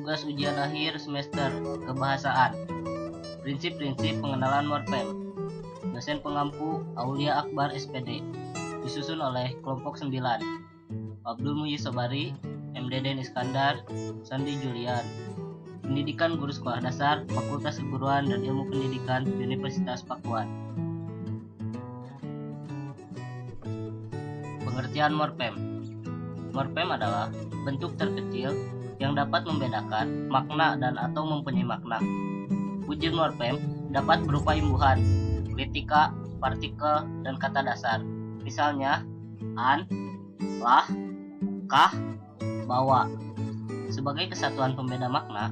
Tugas ujian akhir semester Kebahasaan. Prinsip-prinsip pengenalan morfem. Dosen pengampu Aulia Akbar SPD. Disusun oleh kelompok 9. Abdul Muyi Sobari, MD Den Iskandar, Sandi Julian. Pendidikan Guru Sekolah Dasar, Fakultas Keguruan dan Ilmu Pendidikan, Universitas Pakuan. Pengertian morfem. Morfem adalah bentuk terkecil yang dapat membedakan makna dan atau mempunyai makna. Wujud morfem dapat berupa imbuhan, kritika, partikel, dan kata dasar. Misalnya, an, lah, kah, bawa. Sebagai kesatuan pembeda makna,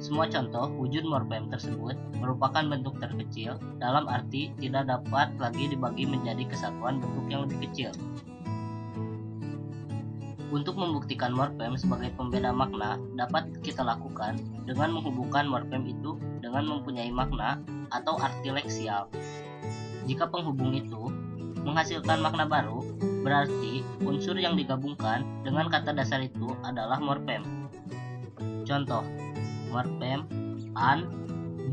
semua contoh wujud morfem tersebut merupakan bentuk terkecil dalam arti tidak dapat lagi dibagi menjadi kesatuan bentuk yang lebih kecil. Untuk membuktikan morfem sebagai pembeda makna dapat kita lakukan dengan menghubungkan morfem itu dengan mempunyai makna atau arti leksial. Jika penghubung itu menghasilkan makna baru, berarti unsur yang digabungkan dengan kata dasar itu adalah morfem. Contoh, morfem an,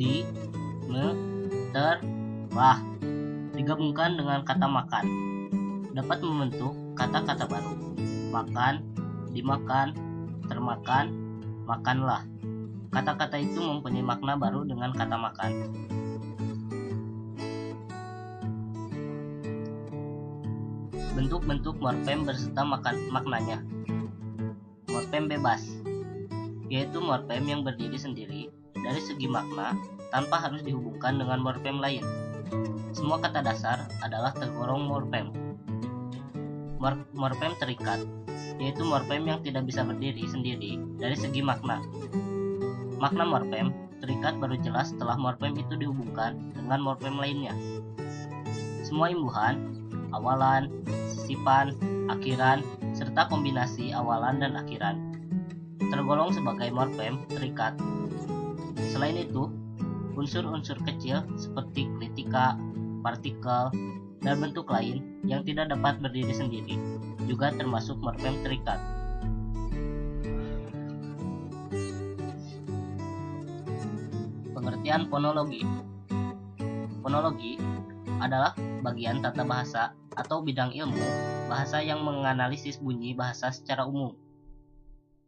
di, me, ter, lah digabungkan dengan kata makan dapat membentuk kata-kata baru. Makan, dimakan, termakan, makanlah. Kata-kata itu mempunyai makna baru dengan kata makan. Bentuk-bentuk morfem berserta maknanya. Morfem bebas, yaitu morfem yang berdiri sendiri dari segi makna tanpa harus dihubungkan dengan morfem lain. Semua kata dasar adalah tergolong morfem. Morfem terikat, yaitu morfem yang tidak bisa berdiri sendiri dari segi makna. Makna morfem terikat baru jelas setelah morfem itu dihubungkan dengan morfem lainnya. Semua imbuhan, awalan, sisipan, akhiran, serta kombinasi awalan dan akhiran tergolong sebagai morfem terikat. Selain itu, unsur-unsur kecil seperti kritika, partikel, dan bentuk lain yang tidak dapat berdiri sendiri juga termasuk morfem terikat. Pengertian fonologi. Fonologi adalah bagian tata bahasa atau bidang ilmu bahasa yang menganalisis bunyi bahasa secara umum.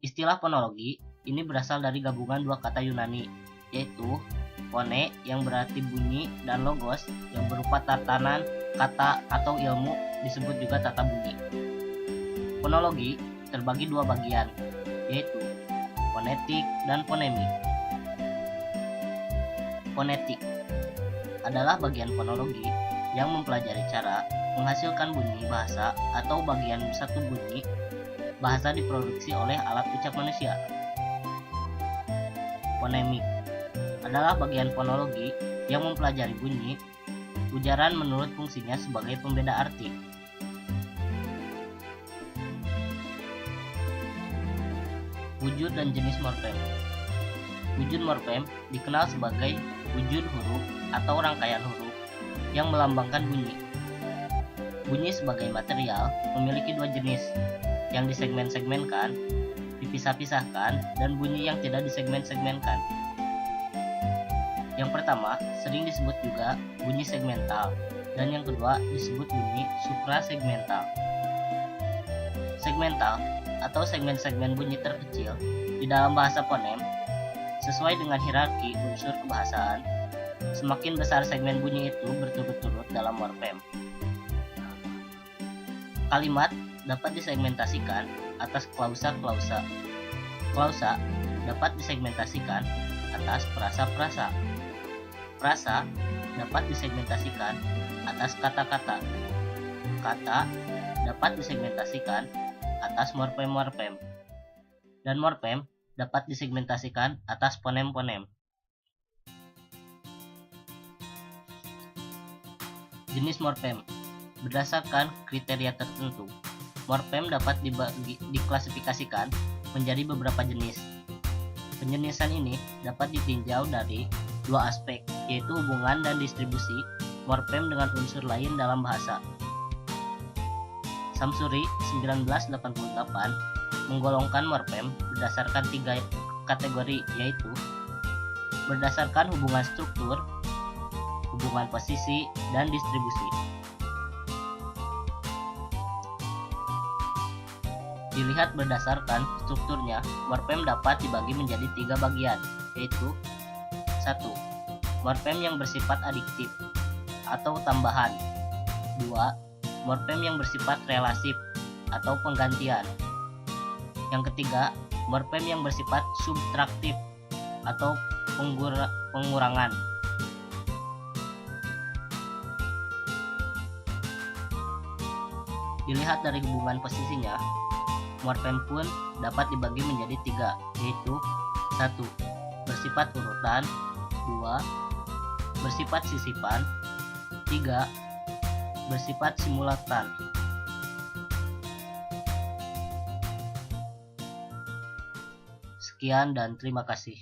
Istilah fonologi ini berasal dari gabungan dua kata Yunani, yaitu phone yang berarti bunyi dan logos yang berupa tatanan kata atau ilmu disebut juga tata bunyi. Fonologi terbagi dua bagian, yaitu fonetik dan fonemik. Fonetik adalah bagian fonologi yang mempelajari cara menghasilkan bunyi bahasa atau bagian satu bunyi bahasa diproduksi oleh alat ucap manusia. Fonemik adalah bagian fonologi yang mempelajari bunyi ujaran menurut fungsinya sebagai pembeda arti. Wujud dan jenis morfem. Wujud morfem dikenal sebagai wujud huruf atau rangkaian huruf yang melambangkan bunyi. Bunyi sebagai material memiliki dua jenis, yang disegmen-segmenkan, dipisah-pisahkan, dan bunyi yang tidak disegmen-segmenkan. Yang pertama sering disebut juga bunyi segmental, dan yang kedua disebut bunyi suprasegmental. Segmental atau segmen-segmen bunyi terkecil di dalam bahasa fonem sesuai dengan hierarki unsur kebahasaan. Semakin besar segmen bunyi itu berturut-turut dalam morfem. Kalimat dapat disegmentasikan atas klausa-klausa. Klausa dapat disegmentasikan atas prasa-prasa. Prasa dapat disegmentasikan atas kata-kata. Kata dapat disegmentasikan atas morfem-morfem. Dan morfem dapat disegmentasikan atas fonem-fonem. Jenis morfem. Berdasarkan kriteria tertentu, morfem dapat diklasifikasikan menjadi beberapa jenis. Penjenisan ini dapat ditinjau dari dua aspek, yaitu hubungan dan distribusi morfem dengan unsur lain dalam bahasa. Samsuri 1988 menggolongkan morfem berdasarkan 3 kategori, yaitu berdasarkan hubungan struktur, hubungan posisi, dan distribusi. Dilihat berdasarkan strukturnya, morfem dapat dibagi menjadi 3 bagian, yaitu 1. Morfem yang bersifat adiktif atau tambahan. 2. Morfem yang bersifat relasif atau penggantian. Yang ketiga, morfem yang bersifat subtraktif atau pengurangan. Dilihat dari hubungan posisinya, morfem pun dapat dibagi menjadi 3, yaitu 1. Bersifat urutan. 2. Bersifat sisipan. 3. Bersifat simultan. Sekian dan terima kasih.